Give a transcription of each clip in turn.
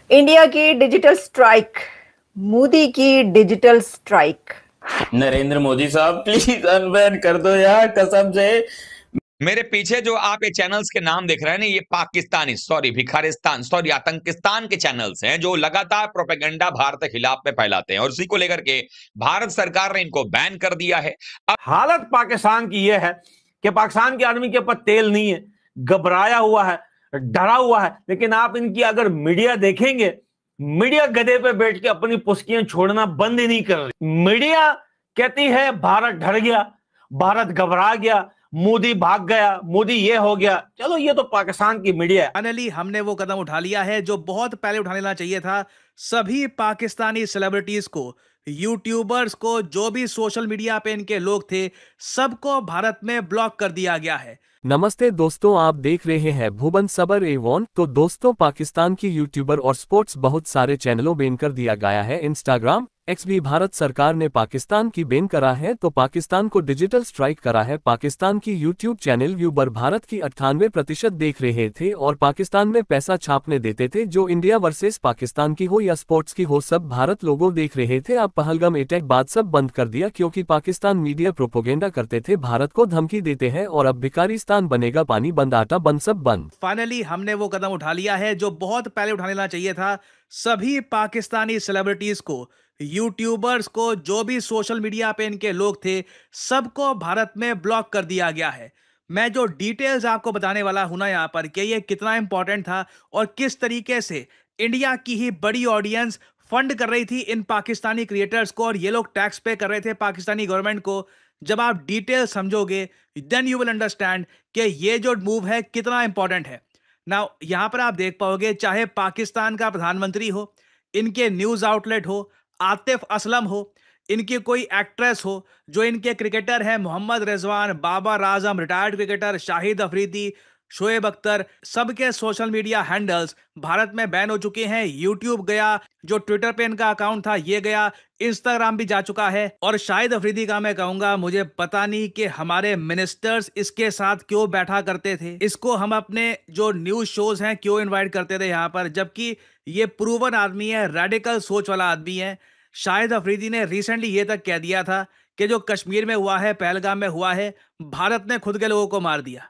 India की digital strike, Modi की digital strike. Narendra Modi साहब प्लीज अनबैन कर दो यार, कसम से। मेरे पीछे जो आप ये चैनल्स के नाम देख रहे हैं ना, ये पाकिस्तानी सॉरी भिखारिस्तान सॉरी आतंकिस्तान के चैनल्स हैं जो लगातार प्रोपेगेंडा भारत के खिलाफ में फैलाते हैं और उसी को लेकर के भारत सरकार ने इनको बैन कर दिया है। अब हालत पाकिस्तान की यह है कि पाकिस्तान के आदमी के पास तेल नहीं है, घबराया हुआ है, डरा हुआ है। लेकिन आप इनकी अगर मीडिया देखेंगे, मीडिया गधे पे बैठ के अपनी पुस्कियां छोड़ना बंद ही नहीं कर रही। मीडिया कहती है भारत डर गया, भारत घबरा गया, मोदी भाग गया, मोदी ये हो गया। चलो ये तो पाकिस्तान की मीडिया है। फाइनली हमने वो कदम उठा लिया है जो बहुत पहले उठा लेना चाहिए था। सभी पाकिस्तानी सेलिब्रिटीज को, यूट्यूबर्स को, जो भी सोशल मीडिया पे इनके लोग थे, सबको भारत में ब्लॉक कर दिया गया है। नमस्ते दोस्तों, आप देख रहे हैं भुवन सबर एवं। तो दोस्तों, पाकिस्तान की यूट्यूबर और स्पोर्ट्स बहुत सारे चैनलों बैन कर दिया गया है। इंस्टाग्राम एक्स भी भारत सरकार ने पाकिस्तान की बैन करा है, तो पाकिस्तान को डिजिटल स्ट्राइक करा है। पाकिस्तान की यूट्यूब चैनल व्यूबर भारत की 98% देख रहे थे और पाकिस्तान में पैसा छापने देते थे, जो इंडिया वर्सेस पाकिस्तान की हो या स्पोर्ट्स की हो, सब भारत लोगों देख रहे थे। अब पहलगाम अटैक बाद सब बंद कर दिया, क्योंकि पाकिस्तान मीडिया प्रोपोगेंडा करते थे, भारत को धमकी देते हैं और अब भिखारिस्तान बनेगा, पानी बंद, आटा बंद, सब बंद। फाइनली हमने वो कदम उठा लिया है जो बहुत पहले उठा लेना चाहिए था। सभी पाकिस्तानी सेलिब्रिटीज को, यूट्यूबर्स को, जो भी सोशल मीडिया पे इनके लोग थे, सबको भारत में ब्लॉक कर दिया गया है। मैं जो डिटेल्स आपको बताने वाला हूं ना यहाँ पर, कि ये कितना इंपॉर्टेंट था और किस तरीके से इंडिया की ही बड़ी ऑडियंस फंड कर रही थी इन पाकिस्तानी क्रिएटर्स को और ये लोग टैक्स पे कर रहे थे पाकिस्तानी गवर्नमेंट को। जब आप डिटेल समझोगे देन यू विल अंडरस्टैंड कि ये जो मूव है कितना इंपॉर्टेंट है। नाउ यहां पर आप देख पाओगे, चाहे पाकिस्तान का प्रधानमंत्री हो, इनके न्यूज आउटलेट हो, आतिफ असलम हो, इनकी कोई एक्ट्रेस हो, जो इनके क्रिकेटर हैं मोहम्मद रिजवान, बाबर आजम रिटायर्ड क्रिकेटर, शाहिद अफरीदी, शोएब अख्तर, सबके सोशल मीडिया हैंडल्स भारत में बैन हो चुके हैं। यूट्यूब गया, जो ट्विटर पे इनका अकाउंट था ये गया, इंस्टाग्राम भी जा चुका है। और शाहिद अफरीदी का मैं कहूंगा, मुझे पता नहीं कि हमारे मिनिस्टर्स इसके साथ क्यों बैठा करते थे, इसको हम अपने जो न्यूज शोज हैं क्यों इनवाइट करते थे यहाँ पर, जबकि ये प्रूवन आदमी है, रेडिकल सोच वाला आदमी है। शाहिद अफरीदी ने रिसेंटली ये तक कह दिया था कि जो कश्मीर में हुआ है, पहलगाम में हुआ है, भारत ने खुद के लोगों को मार दिया।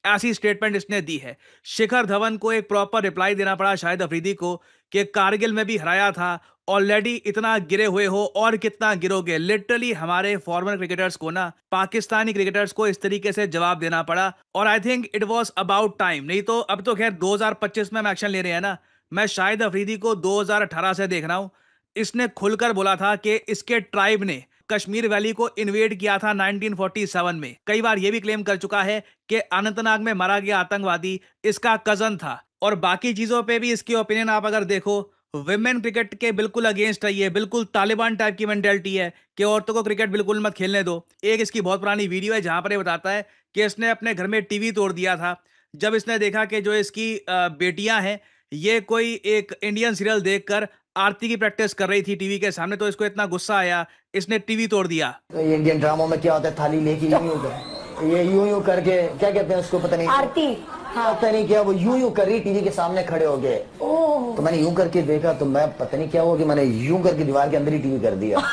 ऐसी स्टेटमेंट इसने दी है। शिखर धवन को एक प्रॉपर रिप्लाई देना पड़ा शाहिद अफरीदी को कि कारगिल में भी हराया था, ऑलरेडी इतना गिरे हुए हो और कितना गिरोगे। लिटरली हमारे फॉरमर क्रिकेटर्स को ना, पाकिस्तानी क्रिकेटर्स को इस तरीके से जवाब देना पड़ा और I think it was about time. नहीं तो अब तो खैर 2025 में हम एक्शन ले रहे हैं ना। मैं शाहिद अफरीदी को 2018 से देख रहा हूं। इसने खुलकर बोला था कि इसके ट्राइब ने कश्मीर वैली को इन्वेड किया था 1947 में। कई बार यह भी क्लेम कर चुका है कि अनंतनाग में मारा गया आतंकवादी इसका कजन था। और बाकी चीजों पे भी इसकी ओपिनियन आप अगर देखो, विमेन क्रिकेट के बिल्कुल अगेंस्ट है। ये बिल्कुल तालिबान टाइप की मेंटेलिटी है कि औरतों को क्रिकेट बिल्कुल मत खेलने दो। एक इसकी बहुत पुरानी वीडियो है जहां पर ये बताता है कि इसने अपने घर में टीवी तोड़ दिया था जब इसने देखा कि जो इसकी बेटियां हैं, ये कोई एक इंडियन सीरियल देखकर आरती की प्रैक्टिस कर रही थी टीवी के सामने, तो इसको इतना गुस्सा आया, इसने टीवी तोड़ दिया। ये इंडियन ड्रामों में क्या होता है, थाली लेके यूं यूं कर, ये यूं यूं करके क्या कहते हैं उसको, पता नहीं, आरती। हाँ। पता नहीं क्या, वो यूं यूं कर रही टीवी के सामने खड़े हो गए। तो मैंने यूं करके देखा, तो मैं पता नहीं क्या हुआ कि मैंने यूं करके दीवार के अंदर ही टीवी कर दिया।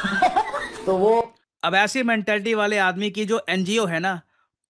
तो वो अब ऐसी मेंटेलिटी वाले आदमी की जो एनजीओ है ना,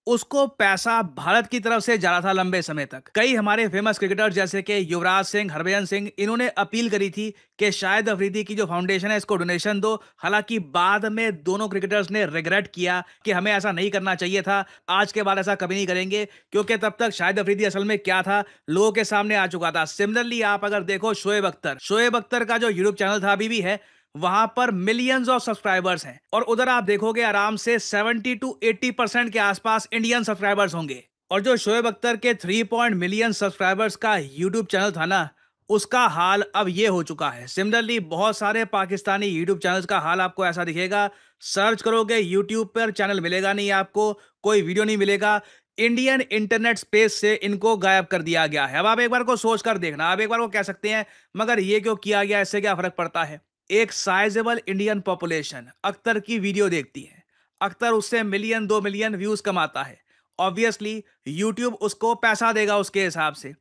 उसको पैसा भारत की तरफ से जा रहा था लंबे समय तक। कई हमारे फेमस क्रिकेटर्स जैसे कि युवराज सिंह, हरभजन सिंह, इन्होंने अपील करी थी कि शायद अफरीदी की जो फाउंडेशन है इसको डोनेशन दो। हालांकि बाद में दोनों क्रिकेटर्स ने रिग्रेट किया कि हमें ऐसा नहीं करना चाहिए था, आज के बाद ऐसा कभी नहीं करेंगे, क्योंकि तब तक शायद अफरीदी असल में क्या था लोगों के सामने आ चुका था। सिमिलरली आप अगर देखो शोएब अख्तर का जो यूट्यूब चैनल था, अभी भी है, वहां पर मिलियंस ऑफ सब्सक्राइबर्स हैं और उधर आप देखोगे आराम से 70 to 80% के आसपास इंडियन सब्सक्राइबर्स होंगे। और जो शोएब अख्तर के 3 मिलियन सब्सक्राइबर्स का यूट्यूब चैनल था ना, उसका हाल अब ये हो चुका है। सिमिलरली बहुत सारे पाकिस्तानी यूट्यूब चैनल्स का हाल आपको ऐसा दिखेगा। सर्च करोगे यूट्यूब पर, चैनल मिलेगा नहीं आपको, कोई वीडियो नहीं मिलेगा। इंडियन इंटरनेट स्पेस से इनको गायब कर दिया गया है। अब आप एक बार को सोच कर देखना, आप एक बार को कह सकते हैं मगर ये क्यों किया गया, इससे क्या फर्क पड़ता है। एक साइजेबल इंडियन पॉपुलेशन अख्तर की वीडियो देखती है, अख्तर उससे मिलियन 2 मिलियन व्यूज कमाता है, ऑब्वियसली यूट्यूब उसको पैसा देगा उसके हिसाब से।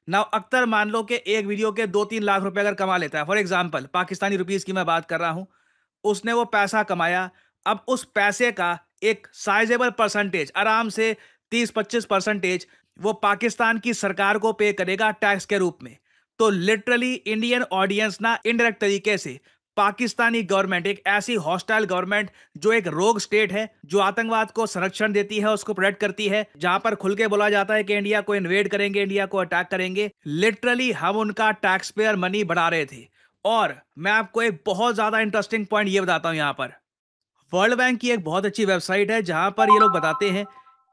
नाउ अख्तर मान लो कि एक वीडियो के 2-3 लाख रुपए अगर कमा लेता है, फॉर एग्जांपल पाकिस्तानी रुपीस की मैं बात कर रहा हूं, उसने वो पैसा कमाया। अब उस पैसे का एक साइजेबल परसेंटेज, आराम से 30-25% वो पाकिस्तान की सरकार को पे करेगा टैक्स के रूप में। तो लिटरली इंडियन ऑडियंस ना इनडायरेक्ट तरीके से पाकिस्तानी गवर्नमेंट, एक ऐसी हॉस्टाइल गवर्नमेंट जो एक रोग स्टेट है, जो आतंकवाद को संरक्षण देती है, उसको प्रोटेक्ट करती है, जहां पर खुल के बोला जाता है कि इंडिया को इन्वेड करेंगे, इंडिया को अटैक करेंगे, लिटरली हम उनका टैक्स पेयर मनी बढ़ा रहे थे। और मैं आपको एक बहुत ज्यादा इंटरेस्टिंग पॉइंट ये बताता हूं, यहां पर वर्ल्ड बैंक की एक बहुत अच्छी वेबसाइट है जहां पर ये लोग बताते हैं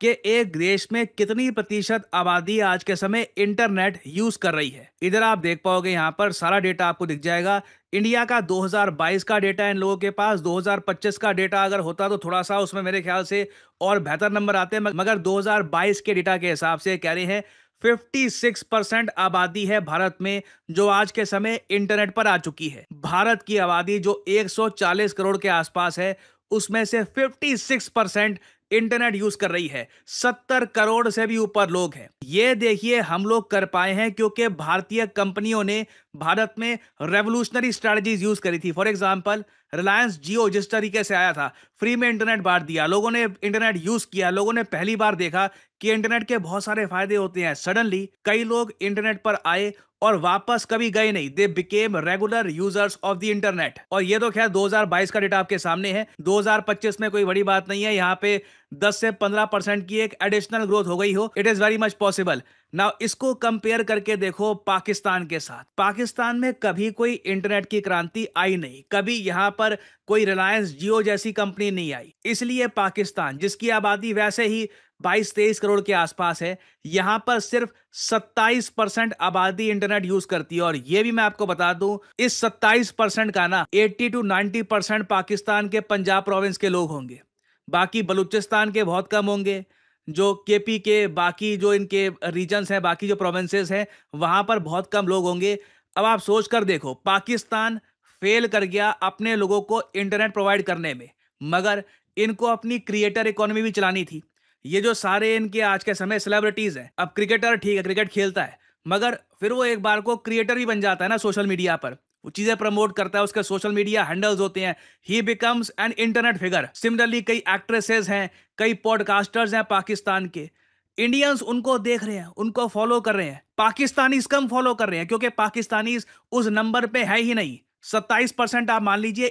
कि एक देश में कितनी प्रतिशत आबादी आज के समय इंटरनेट यूज कर रही है। इधर आप देख पाओगे, यहां पर सारा डेटा आपको दिख जाएगा। इंडिया का 2022 का डेटा है इन लोगों के पास। 2025 का डेटा अगर होता तो थोड़ा सा उसमें मेरे ख्याल से और बेहतर नंबर आते, मगर 2022 के डेटा के हिसाब से कह रहे हैं 56% आबादी है भारत में जो आज के समय इंटरनेट पर आ चुकी है। भारत की आबादी जो 140 करोड़ के आसपास है, उसमें से 56% इंटरनेट यूज कर रही है। 70 करोड़ से भी ऊपर लोग हैं। ये देखिए हम लोग कर पाए हैं क्योंकि भारतीय कंपनियों ने भारत में रेवोल्यूशनरी स्ट्रेटजीज यूज करी थी। फॉर एग्जांपल रिलायंस जियो जिस तरीके से आया था, फ्री में इंटरनेट बांट दिया, लोगों ने इंटरनेट यूज किया, लोगों ने पहली बार देखा कि इंटरनेट के बहुत सारे फायदे होते हैं। सडनली कई लोग इंटरनेट पर आए और वापस कभी गए नहीं। They became regular users of the internet. और ये तो खैर 2022 का डेटा आपके सामने है। 2025 में कोई बड़ी बात नहीं है, यहाँ पे 10 से 15% की एक एडिशनल ग्रोथ हो गई हो। It is very much possible. Now इसको कंपेयर करके देखो पाकिस्तान के साथ। पाकिस्तान में कभी कोई इंटरनेट की क्रांति आई नहीं, कभी यहाँ पर कोई रिलायंस जियो जैसी कंपनी नहीं आई। इसलिए पाकिस्तान, जिसकी आबादी वैसे ही 22-23 करोड़ के आसपास है, यहां पर सिर्फ 27% आबादी इंटरनेट यूज करती है। और यह भी मैं आपको बता दूं, इस 27% का ना 80 to 90% पाकिस्तान के पंजाब प्रोविंस के लोग होंगे। बाकी बलूचिस्तान के बहुत कम होंगे। जो केपी के बाकी जो इनके रीजन्स हैं, बाकी जो प्रोविंसेस हैं, वहां पर बहुत कम लोग होंगे। अब आप सोच कर देखो, पाकिस्तान फेल कर गया अपने लोगों को इंटरनेट प्रोवाइड करने में, मगर इनको अपनी क्रिएटर इकोनॉमी भी चलानी थी। ये जो सारे इनके आज के समय सेलिब्रिटीज हैं, अब क्रिकेटर ठीक है, क्रिकेट खेलता है, मगर फिर वो एक बार को क्रिएटर भी बन जाता है ना सोशल मीडिया पर, वो चीजें प्रमोट करता है, उसके सोशल मीडिया हैंडल्स होते हैं, ही becomes an internet figure. Similarly कई एक्ट्रेसेस हैं, कई पॉडकास्टर्स हैं पाकिस्तान के, इंडियंस उनको देख रहे हैं, उनको फॉलो कर रहे हैं। पाकिस्तानीज कम फॉलो कर रहे हैं क्योंकि पाकिस्तानीज उस नंबर पे है ही नहीं। 27% आप मान लीजिए,